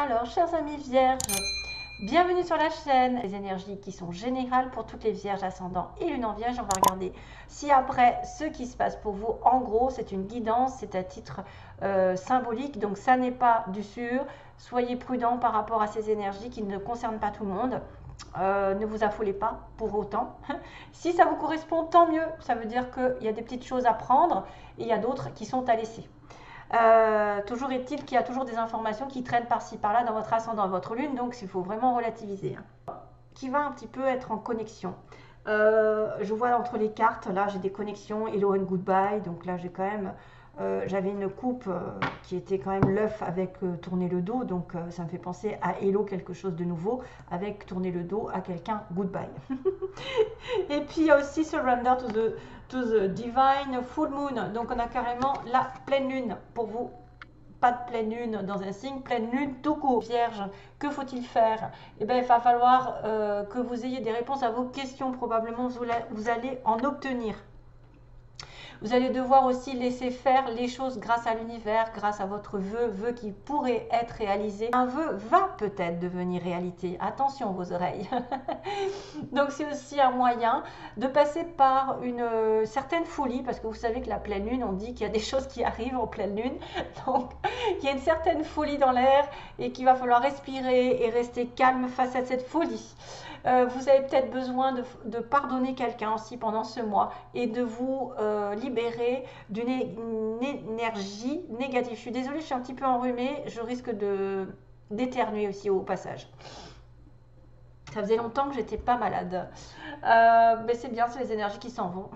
Alors, chers amis vierges, bienvenue sur la chaîne. Les énergies qui sont générales pour toutes les vierges ascendants et lune en vierge. On va regarder si après ce qui se passe pour vous, en gros, c'est une guidance, c'est à titre symbolique. Donc, ça n'est pas du sûr. Soyez prudents par rapport à ces énergies qui ne concernent pas tout le monde. Ne vous affolez pas pour autant. Si ça vous correspond, tant mieux. Ça veut dire qu'il y a des petites choses à prendre et il y a d'autres qui sont à laisser. Toujours est-il qu'il y a toujours des informations qui traînent par-ci par-là dans votre ascendant, dans votre lune, donc il faut vraiment relativiser. Qui va un petit peu être en connexion. Je vois entre les cartes, là j'ai des connexions, hello and goodbye, donc là j'ai quand même, j'avais une coupe qui était quand même l'œuf avec tourner le dos, donc ça me fait penser à hello, quelque chose de nouveau, avec tourner le dos à quelqu'un, goodbye. Et puis il y a aussi surrender to the divine full moon, donc on a carrément la pleine lune pour vous. Pas de pleine lune dans un signe, pleine lune tout court. Vierge, que faut-il faire? Eh bien, il va falloir que vous ayez des réponses à vos questions. Probablement, vous allez en obtenir. Vous allez devoir aussi laisser faire les choses grâce à l'univers, grâce à votre vœu qui pourrait être réalisé. Un vœu va peut-être devenir réalité. Attention vos oreilles. Donc c'est aussi un moyen de passer par une certaine folie, parce que vous savez que la pleine lune, on dit qu'il y a des choses qui arrivent en pleine lune. Donc il y a une certaine folie dans l'air et qu'il va falloir respirer et rester calme face à cette folie. Vous avez peut-être besoin de pardonner quelqu'un aussi pendant ce mois et de vous libérer d'une énergie négative. Je suis désolée, je suis un petit peu enrhumée, je risque d'éternuer aussi au passage. Ça faisait longtemps que j'étais pas malade. Mais c'est bien, c'est les énergies qui s'en vont.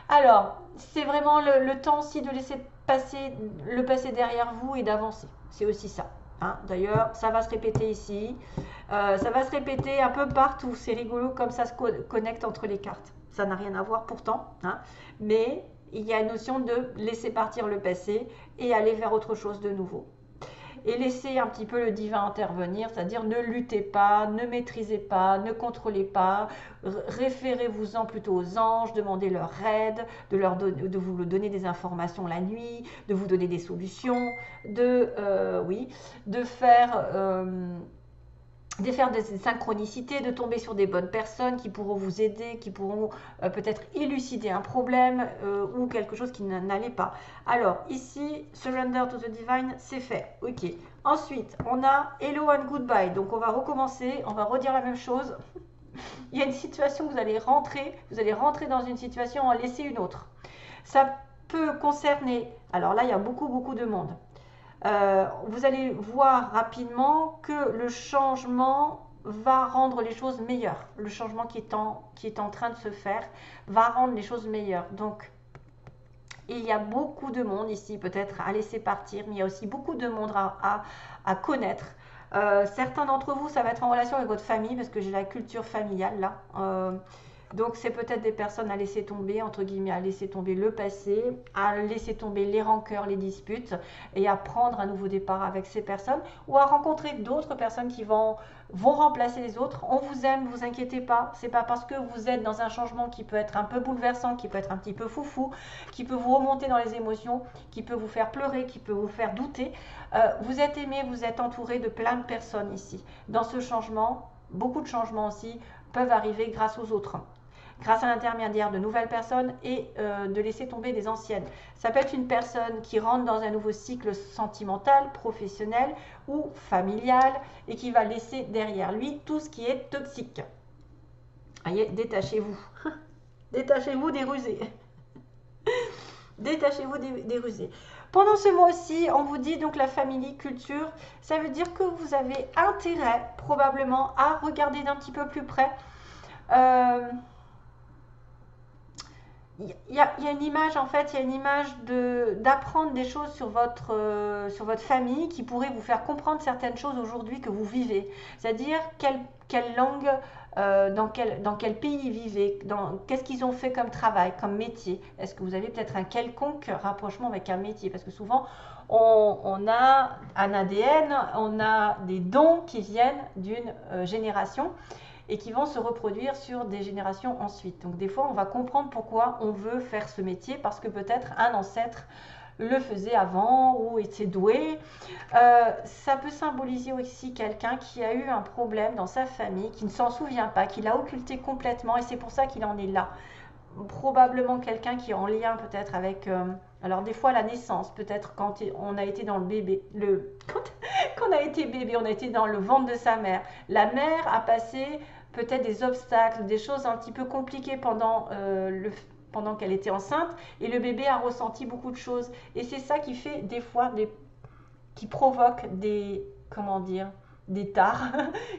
Alors, c'est vraiment le temps aussi de laisser le passé derrière vous et d'avancer. C'est aussi ça. Hein. D'ailleurs, ça va se répéter ici. Ça va se répéter un peu partout. C'est rigolo comme ça se connecte entre les cartes. Ça n'a rien à voir pourtant. Hein. Mais il y a une notion de laisser partir le passé et aller vers autre chose de nouveau. Et laissez un petit peu le divin intervenir, c'est-à-dire ne luttez pas, ne maîtrisez pas, ne contrôlez pas, référez-vous-en plutôt aux anges, demandez leur aide, de vous donner des informations la nuit, de vous donner des solutions, de faire des synchronicités, de tomber sur des bonnes personnes qui pourront vous aider, qui pourront peut-être élucider un problème ou quelque chose qui n'allait pas. Alors ici, surrender to the divine, c'est fait. Ok. Ensuite, on a hello and goodbye. Donc on va recommencer, on va redire la même chose. Il y a une situation que vous allez rentrer dans une situation, en laisser une autre. Ça peut concerner, alors là il y a beaucoup de monde. Vous allez voir rapidement que le changement va rendre les choses meilleures. Le changement qui est en train de se faire va rendre les choses meilleures. Donc, il y a beaucoup de monde ici, peut-être à laisser partir, mais il y a aussi beaucoup de monde à connaître. Certains d'entre vous, ça va être en relation avec votre famille, parce que j'ai la culture familiale là. Donc c'est peut-être des personnes à laisser tomber, entre guillemets, à laisser tomber le passé, à laisser tomber les rancœurs, les disputes et à prendre un nouveau départ avec ces personnes ou à rencontrer d'autres personnes qui vont remplacer les autres. On vous aime, ne vous inquiétez pas, c'est pas parce que vous êtes dans un changement qui peut être un peu bouleversant, qui peut être un petit peu foufou, qui peut vous remonter dans les émotions, qui peut vous faire pleurer, qui peut vous faire douter. Vous êtes aimé, vous êtes entouré de plein de personnes ici. Dans ce changement, beaucoup de changements aussi peuvent arriver grâce aux autres, grâce à l'intermédiaire de nouvelles personnes et de laisser tomber des anciennes. Ça peut être une personne qui rentre dans un nouveau cycle sentimental, professionnel ou familial et qui va laisser derrière lui tout ce qui est toxique. Voyez, détachez-vous. Détachez-vous des rusés. Détachez-vous des rusés. Pendant ce mois aussi, on vous dit donc la famille, culture, ça veut dire que vous avez intérêt probablement à regarder d'un petit peu plus près. Il y a une image, en fait, il y a une image d'apprendre des choses sur votre famille qui pourrait vous faire comprendre certaines choses aujourd'hui que vous vivez. C'est-à-dire quelle langue, dans quel pays ils vivaient, qu'est-ce qu'ils ont fait comme travail, comme métier. Est-ce que vous avez peut-être un quelconque rapprochement avec un métier? Parce que souvent, on a un ADN, on a des dons qui viennent d'une génération et qui vont se reproduire sur des générations ensuite. Donc des fois, on va comprendre pourquoi on veut faire ce métier, parce que peut-être un ancêtre le faisait avant ou était doué. Ça peut symboliser aussi quelqu'un qui a eu un problème dans sa famille, qui ne s'en souvient pas, qui l'a occulté complètement et c'est pour ça qu'il en est là. Probablement quelqu'un qui est en lien peut-être avec... alors des fois la naissance, peut-être quand on a été dans le bébé, quand on a été bébé, on a été dans le ventre de sa mère. La mère a passé peut-être des obstacles, des choses un petit peu compliquées pendant qu'elle était enceinte et le bébé a ressenti beaucoup de choses. Et c'est ça qui fait des fois, qui provoque des, comment dire, des tares,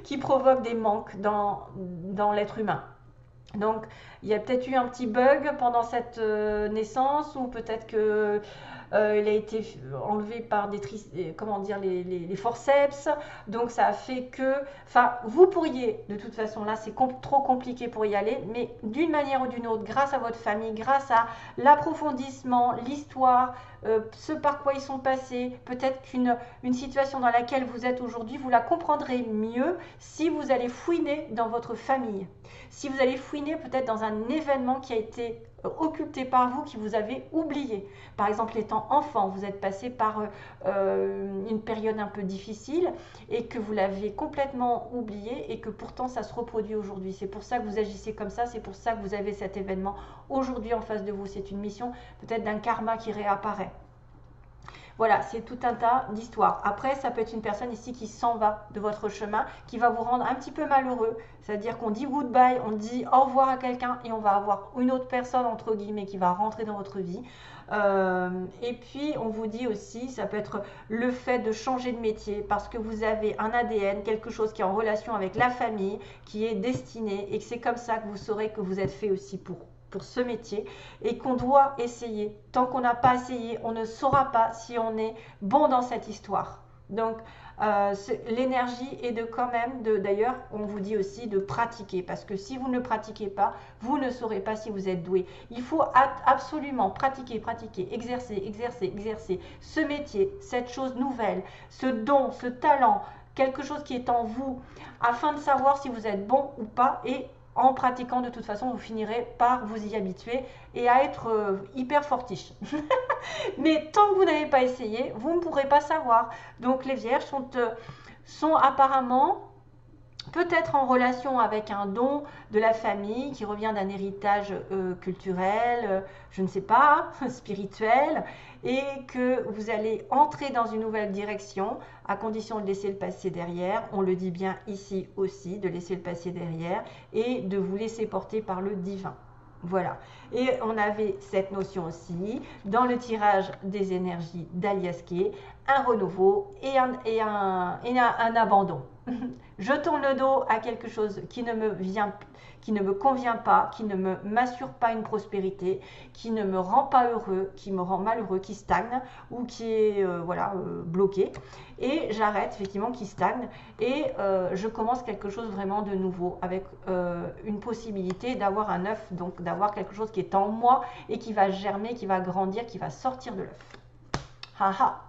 qui provoque des manques dans l'être humain. Donc, il y a peut-être eu un petit bug pendant cette naissance ou peut-être que il a été enlevé par comment dire, les forceps. Donc, ça a fait que... Enfin, vous pourriez, de toute façon, là, c'est trop compliqué pour y aller, mais d'une manière ou d'une autre, grâce à votre famille, grâce à l'approfondissement, l'histoire, ce par quoi ils sont passés, peut-être qu'une situation dans laquelle vous êtes aujourd'hui, vous la comprendrez mieux si vous allez fouiner dans votre famille. Si vous allez fouiner peut-être dans un événement qui a été occulté par vous, qui vous avez oublié. Par exemple, étant enfant, vous êtes passé par une période un peu difficile et que vous l'avez complètement oublié et que pourtant ça se reproduit aujourd'hui. C'est pour ça que vous agissez comme ça, c'est pour ça que vous avez cet événement aujourd'hui en face de vous. C'est une mission peut-être d'un karma qui réapparaît. Voilà, c'est tout un tas d'histoires. Après, ça peut être une personne ici qui s'en va de votre chemin, qui va vous rendre un petit peu malheureux. C'est-à-dire qu'on dit goodbye, on dit au revoir à quelqu'un et on va avoir une autre personne, entre guillemets, qui va rentrer dans votre vie. Et puis, on vous dit aussi, ça peut être le fait de changer de métier parce que vous avez un ADN, quelque chose qui est en relation avec la famille, qui est destiné et que c'est comme ça que vous saurez que vous êtes fait aussi pour ce métier et qu'on doit essayer. Tant qu'on n'a pas essayé, on ne saura pas si on est bon dans cette histoire. Donc, l'énergie est de quand même, d'ailleurs, on vous dit aussi de pratiquer parce que si vous ne pratiquez pas, vous ne saurez pas si vous êtes doué. Il faut absolument pratiquer, exercer ce métier, cette chose nouvelle, ce don, ce talent, quelque chose qui est en vous afin de savoir si vous êtes bon ou pas et en pratiquant, de toute façon, vous finirez par vous y habituer et à être hyper fortiche. Mais tant que vous n'avez pas essayé, vous ne pourrez pas savoir. Donc les vierges sont apparemment peut-être en relation avec un don de la famille qui revient d'un héritage culturel, je ne sais pas, spirituel, et que vous allez entrer dans une nouvelle direction à condition de laisser le passé derrière. On le dit bien ici aussi, de laisser le passé derrière et de vous laisser porter par le divin. Voilà. Et on avait cette notion aussi dans le tirage des énergies d'Aliaské, un renouveau et un abandon. Je tourne le dos à quelque chose qui ne me convient pas, qui ne m'assure pas une prospérité, qui ne me rend pas heureux, qui me rend malheureux, qui stagne ou qui est bloqué. Et j'arrête effectivement, qui stagne et je commence quelque chose vraiment de nouveau avec une possibilité d'avoir un œuf, donc d'avoir quelque chose qui est en moi et qui va germer, qui va grandir, qui va sortir de l'œuf. Haha.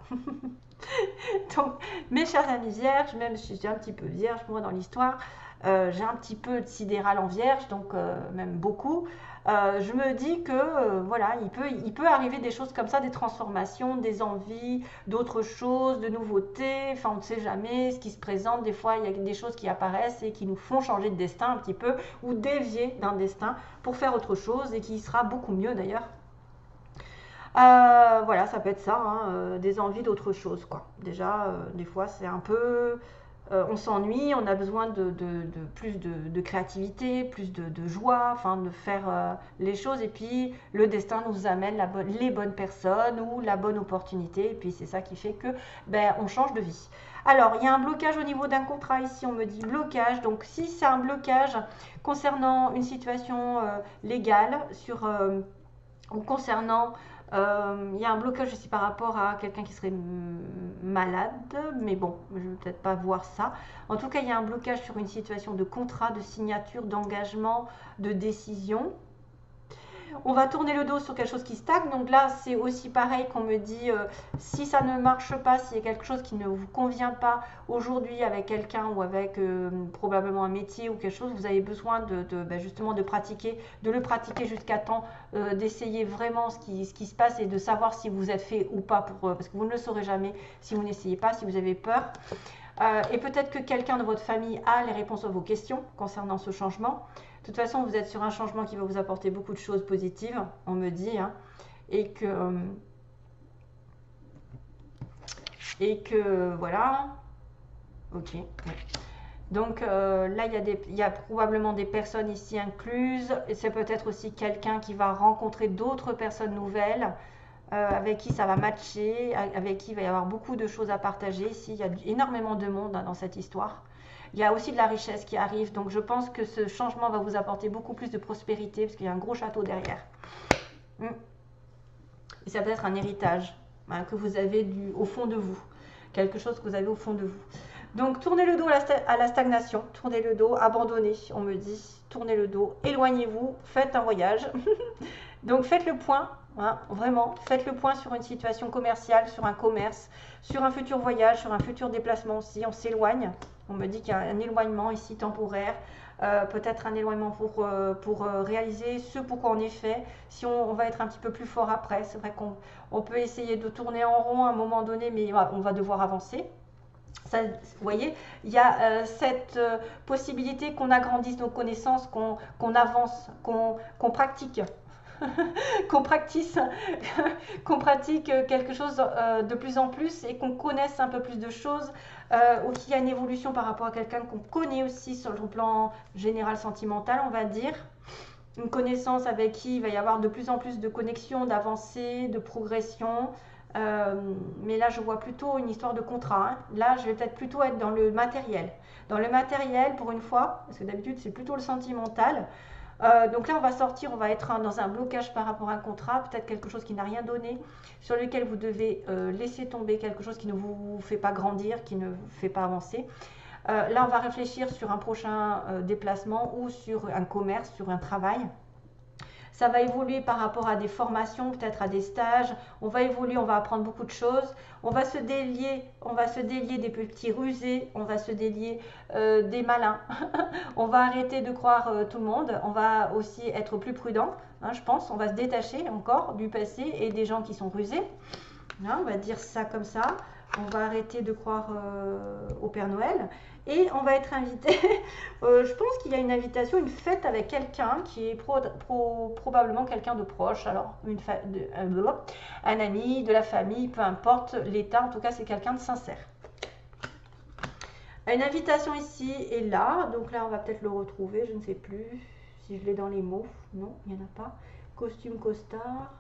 Donc, mes chers amis vierges, même si je suis un petit peu vierge, moi dans l'histoire, j'ai un petit peu de sidéral en vierge, donc même beaucoup. Je me dis que voilà, il peut arriver des choses comme ça, des transformations, des envies, d'autres choses, de nouveautés. Enfin, on ne sait jamais ce qui se présente. Des fois, il y a des choses qui apparaissent et qui nous font changer de destin un petit peu ou dévier d'un destin pour faire autre chose et qui sera beaucoup mieux d'ailleurs. Voilà, ça peut être ça, hein, des envies d'autre chose, quoi. Déjà, des fois, c'est un peu... on s'ennuie, on a besoin de plus de créativité, plus de joie, enfin, de faire les choses. Et puis, le destin nous amène les bonnes personnes ou la bonne opportunité. Et puis, c'est ça qui fait que, on change de vie. Alors, il y a un blocage au niveau d'un contrat ici, on me dit blocage. Donc, si c'est un blocage concernant une situation légale ou concernant... il y a un blocage aussi par rapport à quelqu'un qui serait malade, mais bon, je ne vais peut-être pas voir ça. En tout cas, il y a un blocage sur une situation de contrat, de signature, d'engagement, de décision. On va tourner le dos sur quelque chose qui stagne. Donc là, c'est aussi pareil qu'on me dit, si ça ne marche pas, s'il y a quelque chose qui ne vous convient pas aujourd'hui avec quelqu'un ou avec probablement un métier ou quelque chose, vous avez besoin justement de pratiquer, de le pratiquer jusqu'à temps, d'essayer vraiment ce qui se passe et de savoir si vous êtes fait ou pas, parce que vous ne le saurez jamais si vous n'essayez pas, si vous avez peur. Et peut-être que quelqu'un de votre famille a les réponses à vos questions concernant ce changement. De toute façon, vous êtes sur un changement qui va vous apporter beaucoup de choses positives, on me dit, hein, et que voilà. Ok. Ouais. Donc là, il y a probablement des personnes ici incluses, et c'est peut-être aussi quelqu'un qui va rencontrer d'autres personnes nouvelles, avec qui ça va matcher, avec qui il va y avoir beaucoup de choses à partager. Ici, il y a énormément de monde, hein, dans cette histoire. Il y a aussi de la richesse qui arrive, donc je pense que ce changement va vous apporter beaucoup plus de prospérité, parce qu'il y a un gros château derrière. Et ça peut être un héritage, hein, que vous avez au fond de vous, quelque chose que vous avez au fond de vous. Donc tournez le dos à la stagnation, tournez le dos, abandonnez, on me dit, tournez le dos, éloignez-vous, faites un voyage. Donc faites le point, hein, vraiment, faites le point sur une situation commerciale, sur un commerce, sur un futur voyage, sur un futur déplacement aussi. On s'éloigne, on me dit qu'il y a un éloignement ici temporaire, peut-être un éloignement pour réaliser ce pourquoi on est fait. Si on va être un petit peu plus fort après, c'est vrai qu'on peut essayer de tourner en rond à un moment donné, mais on va devoir avancer. Ça, vous voyez, il y a cette possibilité qu'on agrandisse nos connaissances, qu'on avance, qu'on pratique. qu'on pratique quelque chose de plus en plus et qu'on connaisse un peu plus de choses, ou qu'il y a une évolution par rapport à quelqu'un qu'on connaît aussi sur le plan général sentimental, on va dire. Une connaissance avec qui il va y avoir de plus en plus de connexions, d'avancées, de progression. Mais là, je vois plutôt une histoire de contrat, hein. Là, je vais peut-être plutôt être dans le matériel. Dans le matériel, pour une fois, parce que d'habitude, c'est plutôt le sentimental. Donc là, on va sortir, on va être dans un blocage par rapport à un contrat, peut-être quelque chose qui n'a rien donné, sur lequel vous devez laisser tomber quelque chose qui ne vous fait pas grandir, qui ne vous fait pas avancer. Là, on va réfléchir sur un prochain déplacement ou sur un commerce, sur un travail. Ça va évoluer par rapport à des formations, peut-être à des stages. On va évoluer, on va apprendre beaucoup de choses. On va se délier des petits rusés. On va se délier des malins. On va arrêter de croire tout le monde. On va aussi être plus prudent, hein, je pense. On va se détacher encore du passé et des gens qui sont rusés. Hein, on va dire ça comme ça. On va arrêter de croire au Père Noël. Et on va être invité, je pense qu'il y a une invitation, une fête avec quelqu'un qui est probablement quelqu'un de proche, alors un ami, de la famille, peu importe l'état, en tout cas c'est quelqu'un de sincère. Une invitation ici et là, donc là on va peut-être le retrouver, je ne sais plus si je l'ai dans les mots, non, il n'y en a pas. Costume, costard.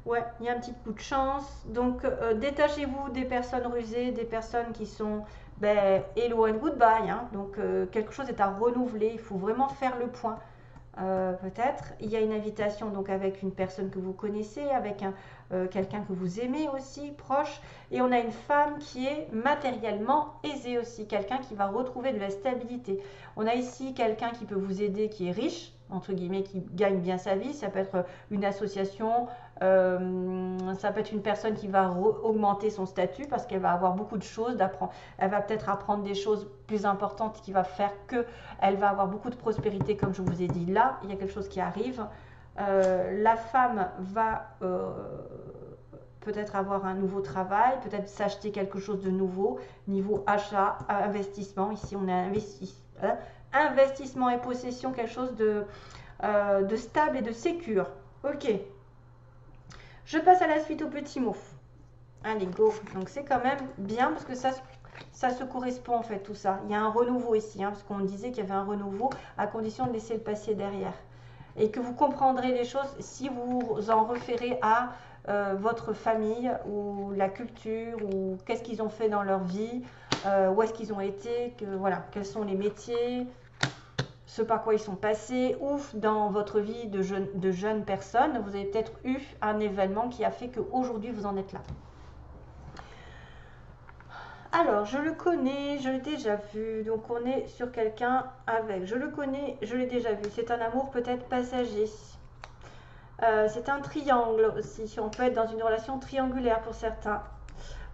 Ouais, il y a un petit coup de chance. Donc, détachez-vous des personnes rusées, des personnes qui sont hello and goodbye, hein. Donc, quelque chose est à renouveler. Il faut vraiment faire le point. Peut-être. Il y a une invitation donc avec une personne que vous connaissez, avec quelqu'un que vous aimez aussi, proche. Et on a une femme qui est matériellement aisée aussi. Quelqu'un qui va retrouver de la stabilité. On a ici quelqu'un qui peut vous aider, qui est riche, entre guillemets, qui gagne bien sa vie. Ça peut être une association, ça peut être une personne qui va augmenter son statut parce qu'elle va avoir beaucoup de choses d'apprendre. Elle va peut-être apprendre des choses plus importantes qui va faire qu'elle va avoir beaucoup de prospérité, comme je vous ai dit. Là, il y a quelque chose qui arrive. La femme va peut-être avoir un nouveau travail, peut-être s'acheter quelque chose de nouveau, niveau achat, investissement. Ici, on a investissement et possession, quelque chose de stable et de sécure. Ok. Je passe à la suite aux petits mots. Allez, go. Donc, c'est quand même bien parce que ça se correspond en fait, tout ça. Il y a un renouveau ici, hein, parce qu'on disait qu'il y avait un renouveau à condition de laisser le passé derrière. Et que vous comprendrez les choses si vous en référez à votre famille ou la culture ou qu'est-ce qu'ils ont fait dans leur vie, où est-ce qu'ils ont été, voilà, quels sont les métiers, ce par quoi ils sont passés, ou dans votre vie de jeune personne, vous avez peut-être eu un événement qui a fait qu'aujourd'hui vous en êtes là. Alors, je le connais, je l'ai déjà vu. Donc, on est sur quelqu'un avec. Je le connais, je l'ai déjà vu. C'est un amour peut-être passager. C'est un triangle aussi. On peut être dans une relation triangulaire pour certains.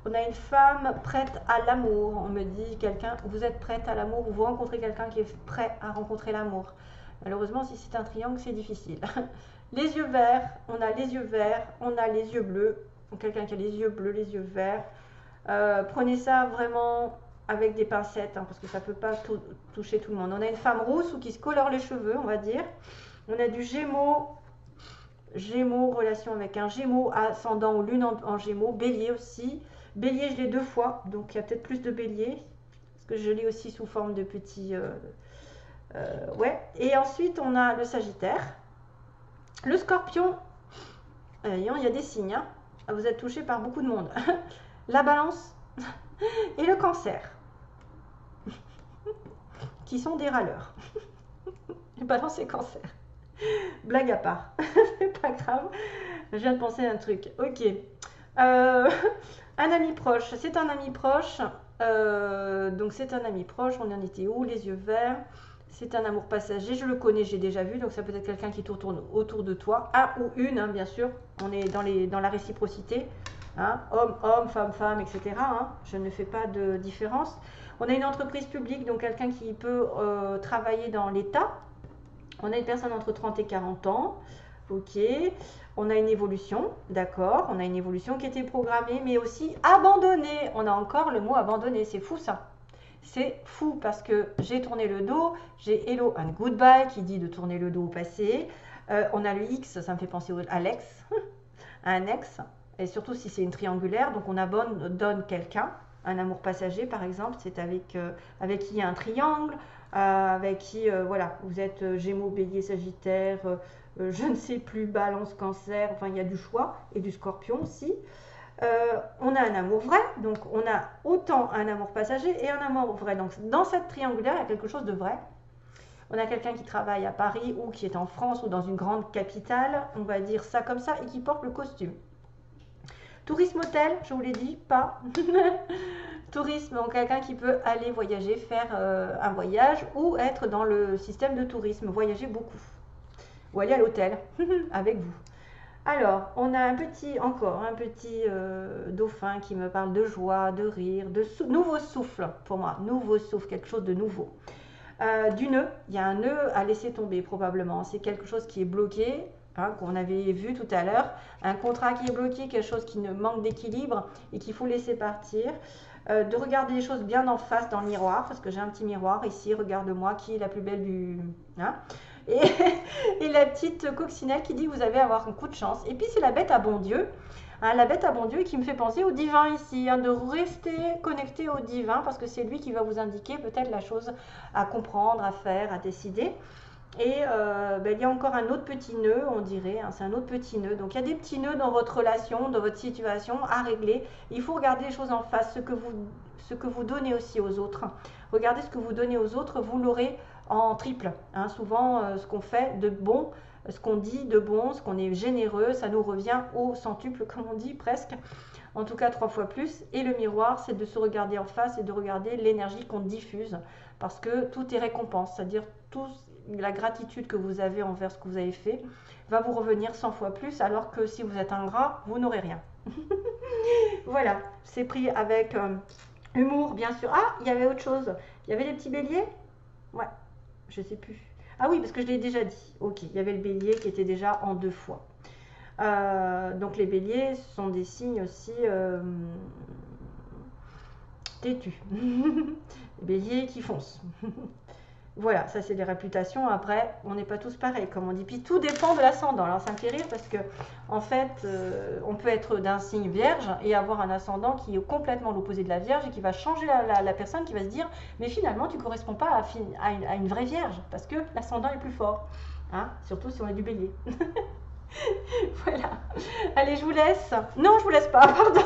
On a une femme prête à l'amour. On me dit quelqu'un, vous êtes prête à l'amour ou vous rencontrez quelqu'un qui est prêt à rencontrer l'amour. Malheureusement, si c'est un triangle, c'est difficile. Les yeux verts, on a les yeux verts, on a les yeux bleus. Quelqu'un qui a les yeux bleus, les yeux verts. Prenez ça vraiment avec des pincettes, hein, parce que ça ne peut pas toucher tout le monde. On a une femme rousse ou qui se colore les cheveux, on va dire. On a du Gémeaux, Gémeaux, relation avec un Gémeaux, ascendant ou lune en Gémeaux. Bélier aussi. Bélier, je l'ai 2 fois, donc il y a peut-être plus de bélier, parce que je l'ai aussi sous forme de petits... ouais. Et ensuite, on a le Sagittaire. Le Scorpion, il y a des signes, hein. Vous êtes touché par beaucoup de monde. La Balance et le Cancer, qui sont des râleurs. Balance et Cancer. Blague à part, c'est pas grave. Je viens de penser à un truc. Ok. Un ami proche, c'est un ami proche. Donc c'est un ami proche. On en était où? Les yeux verts. C'est un amour passager. Je le connais, j'ai déjà vu. Donc ça peut être quelqu'un qui tourne autour de toi. Un ou une, hein, bien sûr. On est dans la réciprocité. Hein, homme, homme, femme, femme, etc. Hein, je ne fais pas de différence. On a une entreprise publique, donc quelqu'un qui peut travailler dans l'État. On a une personne entre 30 et 40 ans. Ok. On a une évolution, d'accord. On a une évolution qui était programmée, mais aussi abandonnée. On a encore le mot abandonné. C'est fou ça. C'est fou parce que j'ai tourné le dos. J'ai hello and goodbye qui dit de tourner le dos au passé. On a le X, ça me fait penser à l'ex, à un ex. Et surtout si c'est une triangulaire, donc on abandonne quelqu'un, un amour passager par exemple, c'est avec qui il y a un triangle, avec qui, voilà, vous êtes Gémeaux, Bélier, Sagittaire, je ne sais plus, Balance, Cancer, enfin il y a du choix, et du Scorpion aussi. On a un amour vrai, donc on a autant un amour passager et un amour vrai. Donc dans cette triangulaire, il y a quelque chose de vrai. On a quelqu'un qui travaille à Paris ou qui est en France ou dans une grande capitale, on va dire ça comme ça, et qui porte le costume. Tourisme hôtel, je vous l'ai dit, pas. Tourisme, donc quelqu'un qui peut aller voyager, faire un voyage ou être dans le système de tourisme, voyager beaucoup. Ou aller à l'hôtel avec vous. Alors, on a encore un petit dauphin qui me parle de joie, de rire, de nouveau souffle pour moi. Nouveau souffle, quelque chose de nouveau. Du nœud, il y a un nœud à laisser tomber probablement. C'est quelque chose qui est bloqué. Hein, qu'on avait vu tout à l'heure, un contrat qui est bloqué, quelque chose qui ne manque d'équilibre et qu'il faut laisser partir, de regarder les choses bien en face dans le miroir, parce que j'ai un petit miroir ici, regarde-moi, qui est la plus belle du... Hein, et la petite coccinelle qui dit que vous allez avoir un coup de chance. Et puis c'est la bête à bon Dieu, hein, la bête à bon Dieu qui me fait penser au divin ici, hein, de rester connecté au divin, parce que c'est lui qui va vous indiquer peut-être la chose à comprendre, à faire, à décider. Et il y a encore un autre petit nœud, on dirait, hein, c'est un autre petit nœud. Donc il y a des petits nœuds dans votre relation, dans votre situation à régler. Il faut regarder les choses en face, ce que vous donnez aussi aux autres. Regardez ce que vous donnez aux autres, vous l'aurez en triple. Hein. Souvent, ce qu'on fait de bon, ce qu'on dit de bon, ce qu'on est généreux, ça nous revient au centuple, comme on dit presque. En tout cas 3 fois plus. Et le miroir, c'est de se regarder en face et de regarder l'énergie qu'on diffuse. Parce que tout est récompense, c'est-à-dire la gratitude que vous avez envers ce que vous avez fait va vous revenir 100 fois plus, alors que si vous êtes ingrat, vous n'aurez rien. Voilà, c'est pris avec humour, bien sûr. Ah, il y avait autre chose. Il y avait les petits béliers. Ouais, je sais plus. Ah oui, parce que je l'ai déjà dit. Ok, il y avait le bélier qui était déjà en 2 fois. Donc les béliers sont des signes aussi têtus. Les béliers qui foncent. Voilà, ça c'est des réputations. Après, on n'est pas tous pareils, comme on dit. Puis tout dépend de l'ascendant. Alors ça me fait rire parce que, en fait, on peut être d'un signe vierge et avoir un ascendant qui est complètement l'opposé de la vierge et qui va changer la personne, qui va se dire, mais finalement, tu ne corresponds pas à une vraie vierge parce que l'ascendant est plus fort. Hein, surtout si on est du bélier. Voilà. Allez, je vous laisse. Non, je vous laisse pas, pardon.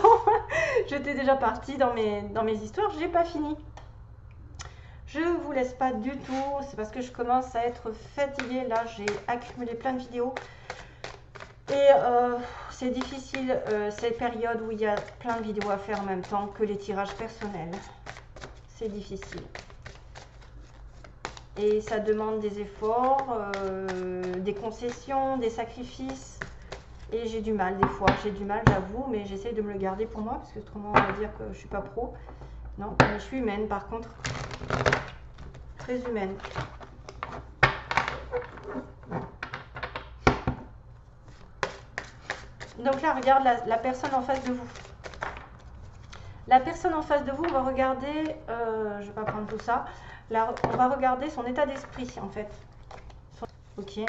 J'étais déjà partie dans mes histoires, je n'ai pas fini. Je vous laisse pas du tout, c'est parce que je commence à être fatiguée. Là, j'ai accumulé plein de vidéos. Et c'est difficile, ces périodes où il y a plein de vidéos à faire en même temps que les tirages personnels. C'est difficile. Et ça demande des efforts, des concessions, des sacrifices. Et j'ai du mal des fois. J'ai du mal, j'avoue, mais j'essaie de me le garder pour moi, parce que autrement on va dire que je suis pas pro. Non, mais je suis humaine par contre. Très humaine. Donc là, regarde la personne en face de vous. La personne en face de vous, on va regarder, je vais pas prendre tout ça, là, on va regarder son état d'esprit en fait. Ok.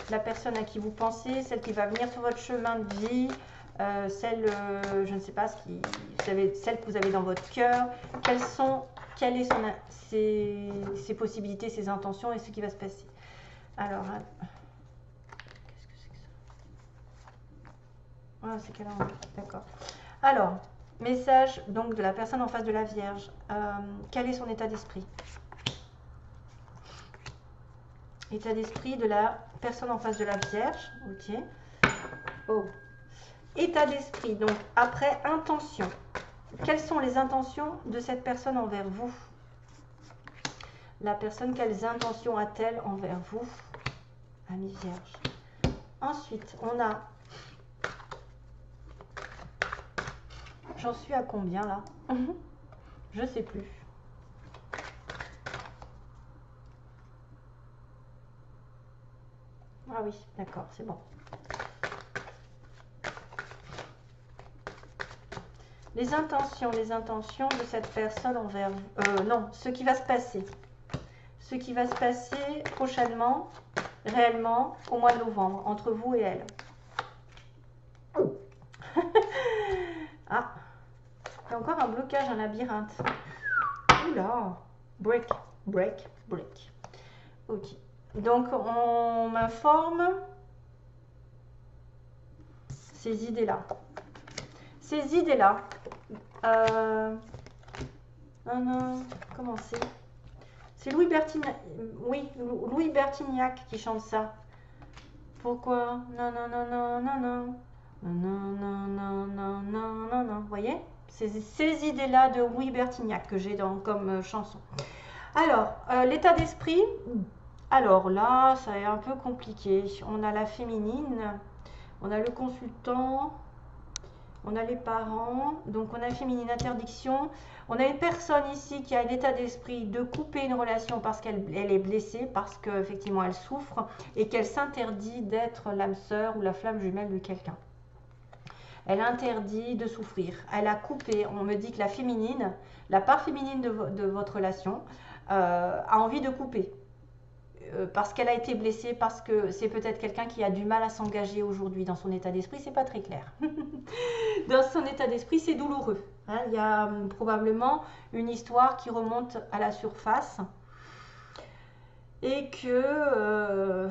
La personne à qui vous pensez, celle qui va venir sur votre chemin de vie, celle, je ne sais pas, celle que vous avez dans votre cœur, quelles sont ses possibilités, ses intentions et ce qui va se passer. Alors, qu'est-ce que c'est que ça? Ah, c'est quelle heure? D'accord. Alors, message donc de la personne en face de la Vierge. Quel est son état d'esprit? État d'esprit de la personne en face de la Vierge. Ok. Oh. État d'esprit. Donc, après, intention. Quelles sont les intentions de cette personne envers vous? La personne, quelles intentions a-t-elle envers vous? Ami Vierge. Ensuite, on a... J'en suis à combien là? Je sais plus. Ah oui, d'accord, c'est bon. Les intentions de cette personne envers vous. Non, ce qui va se passer. Ce qui va se passer prochainement, réellement, au mois de novembre, entre vous et elle. Ah, il y a encore un blocage, un labyrinthe. Oula, break, break, break. Ok. Donc, on m'informe ces idées-là. Ces idées-là. Comment c'est? C'est Louis Bertignac. Oui, Louis Bertignac qui chante ça. Pourquoi? Non, non, non, non, non, non. Non, non, non, non, non, non, non. Vous voyez? C'est ces idées-là de Louis Bertignac que j'ai comme chanson. Alors, l'état d'esprit. Alors là, ça est un peu compliqué. On a la féminine, on a le consultant, on a les parents, donc on a féminine, interdiction. On a une personne ici qui a l'état d'esprit de couper une relation parce qu'elle est blessée, parce qu'effectivement elle souffre et qu'elle s'interdit d'être l'âme sœur ou la flamme jumelle de quelqu'un. Elle interdit de souffrir. Elle a coupé, on me dit que la féminine, la part féminine de votre relation a envie de couper. Parce qu'elle a été blessée, parce que c'est peut-être quelqu'un qui a du mal à s'engager aujourd'hui dans son état d'esprit, c'est pas très clair. Dans son état d'esprit, c'est douloureux. Hein, il y a probablement une histoire qui remonte à la surface et que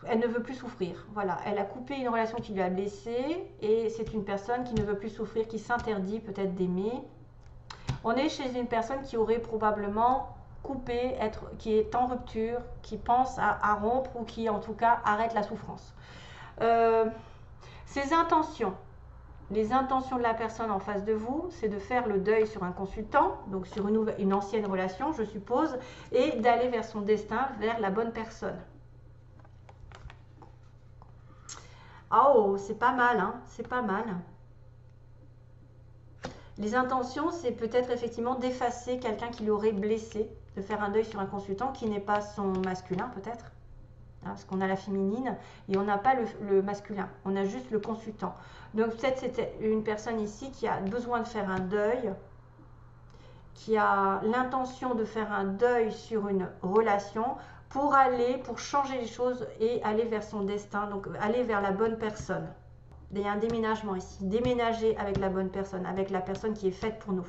elle ne veut plus souffrir. Voilà, elle a coupé une relation qui lui a blessée et c'est une personne qui ne veut plus souffrir, qui s'interdit peut-être d'aimer. On est chez une personne qui aurait probablement coupé, qui est en rupture, qui pense à rompre ou qui en tout cas arrête la souffrance. Ses intentions, les intentions de la personne en face de vous, c'est de faire le deuil sur un consultant, donc sur une ancienne relation je suppose, et d'aller vers son destin, vers la bonne personne. Oh, c'est pas mal, hein, c'est pas mal. Les intentions, c'est peut-être effectivement d'effacer quelqu'un qui l'aurait blessé, de faire un deuil sur un consultant qui n'est pas son masculin peut-être, hein, parce qu'on a la féminine et on n'a pas le masculin, on a juste le consultant. Donc peut-être c'était une personne ici qui a besoin de faire un deuil, qui a l'intention de faire un deuil sur une relation pour changer les choses et aller vers son destin, donc aller vers la bonne personne. Il y a un déménagement ici, déménager avec la bonne personne, avec la personne qui est faite pour nous.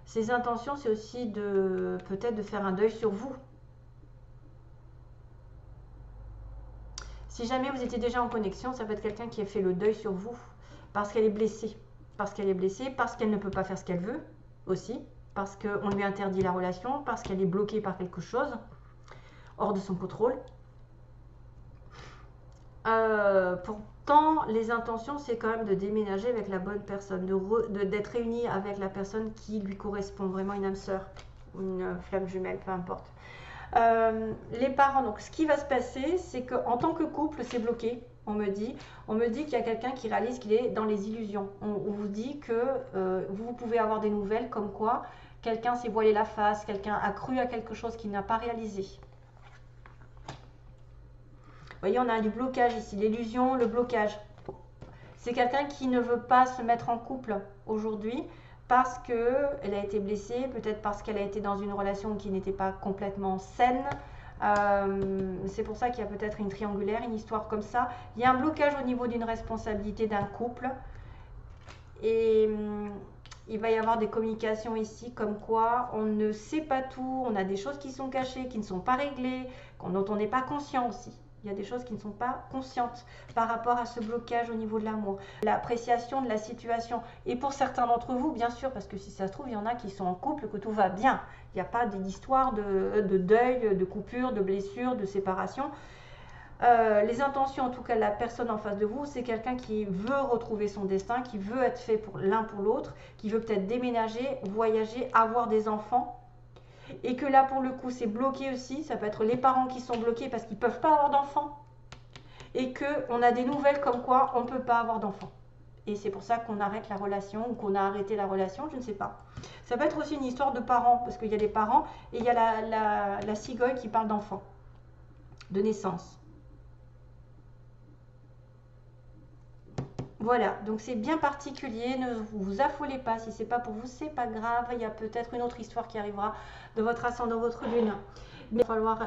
Ses intentions, c'est aussi peut-être de faire un deuil sur vous. Si jamais vous étiez déjà en connexion, ça peut être quelqu'un qui a fait le deuil sur vous parce qu'elle est blessée. Parce qu'elle est blessée, parce qu'elle ne peut pas faire ce qu'elle veut aussi, parce qu'on lui interdit la relation, parce qu'elle est bloquée par quelque chose. hors de son contrôle. Pourtant, les intentions, c'est quand même de déménager avec la bonne personne, d'être réuni avec la personne qui lui correspond, vraiment une âme sœur, une flamme jumelle, peu importe. Les parents, donc ce qui va se passer, c'est qu'en tant que couple, c'est bloqué. On me dit qu'il y a quelqu'un qui réalise qu'il est dans les illusions. On vous dit que vous pouvez avoir des nouvelles comme quoi quelqu'un s'est voilé la face, quelqu'un a cru à quelque chose qu'il n'a pas réalisé. Vous voyez, on a du blocage ici, l'illusion, le blocage. C'est quelqu'un qui ne veut pas se mettre en couple aujourd'hui parce qu'elle a été blessée, peut-être parce qu'elle a été dans une relation qui n'était pas complètement saine. C'est pour ça qu'il y a peut-être une triangulaire, une histoire comme ça. Il y a un blocage au niveau d'une responsabilité d'un couple. Et il va y avoir des communications ici comme quoi on ne sait pas tout, on a des choses qui sont cachées, qui ne sont pas réglées, dont on n'est pas conscient aussi. Il y a des choses qui ne sont pas conscientes par rapport à ce blocage au niveau de l'amour. L'appréciation de la situation. Et pour certains d'entre vous, bien sûr, parce que si ça se trouve, il y en a qui sont en couple, que tout va bien. Il n'y a pas d'histoire de deuil, de coupure, de blessure, de séparation. Les intentions, en tout cas, de la personne en face de vous, c'est quelqu'un qui veut retrouver son destin, qui veut être fait pour l'un pour l'autre, qui veut peut-être déménager, voyager, avoir des enfants. Et que là, pour le coup, c'est bloqué aussi. Ça peut être les parents qui sont bloqués parce qu'ils ne peuvent pas avoir d'enfants. Et qu'on a des nouvelles comme quoi on ne peut pas avoir d'enfants. Et c'est pour ça qu'on arrête la relation ou qu'on a arrêté la relation, je ne sais pas. Ça peut être aussi une histoire de parents, parce qu'il y a des parents et il y a la cigogne qui parle d'enfants, de naissance. Voilà, donc c'est bien particulier, ne vous affolez pas, si c'est pas pour vous, c'est pas grave, il y a peut-être une autre histoire qui arrivera de votre ascendant, votre lune. Mais il va falloir,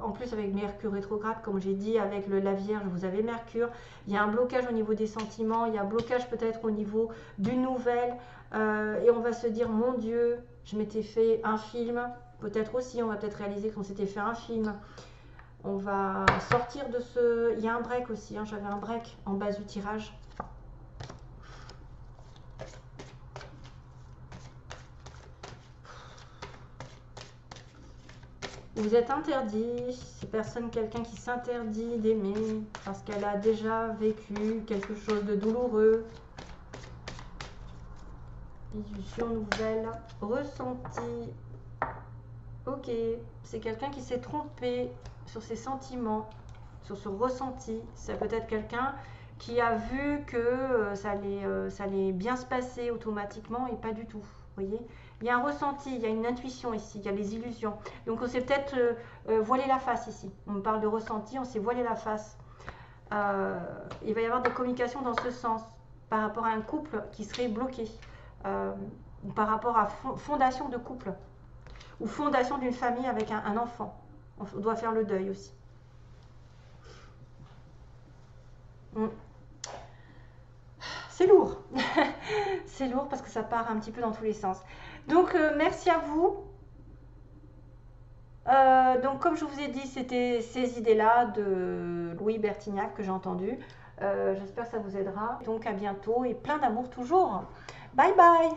en plus avec Mercure rétrograde, comme j'ai dit, avec la Vierge, vous avez Mercure, il y a un blocage au niveau des sentiments, il y a un blocage peut-être au niveau d'une nouvelle, et on va se dire, mon Dieu, je m'étais fait un film, peut-être aussi, on va peut-être réaliser qu'on s'était fait un film. On va sortir de ce... Il y a un break aussi, hein, j'avais un break en base du tirage. Vous êtes interdit, c'est quelqu'un qui s'interdit d'aimer parce qu'elle a déjà vécu quelque chose de douloureux. Illusion nouvelle, ressenti. Ok, c'est quelqu'un qui s'est trompé sur ses sentiments, sur ce ressenti. C'est peut-être quelqu'un qui a vu que ça allait bien se passer automatiquement et pas du tout. Vous voyez, il y a un ressenti, il y a une intuition ici, il y a les illusions. Donc on s'est peut-être voilé la face ici. On me parle de ressenti, on s'est voilé la face. Il va y avoir des communications dans ce sens par rapport à un couple qui serait bloqué, ou par rapport à fondation de couple ou fondation d'une famille avec un enfant. On doit faire le deuil aussi. C'est lourd. C'est lourd parce que ça part un petit peu dans tous les sens. Donc, merci à vous. Donc, comme je vous ai dit, c'était ces idées-là de Louis Bertignac que j'ai entendues. J'espère que ça vous aidera. Donc, à bientôt et plein d'amour toujours. Bye bye.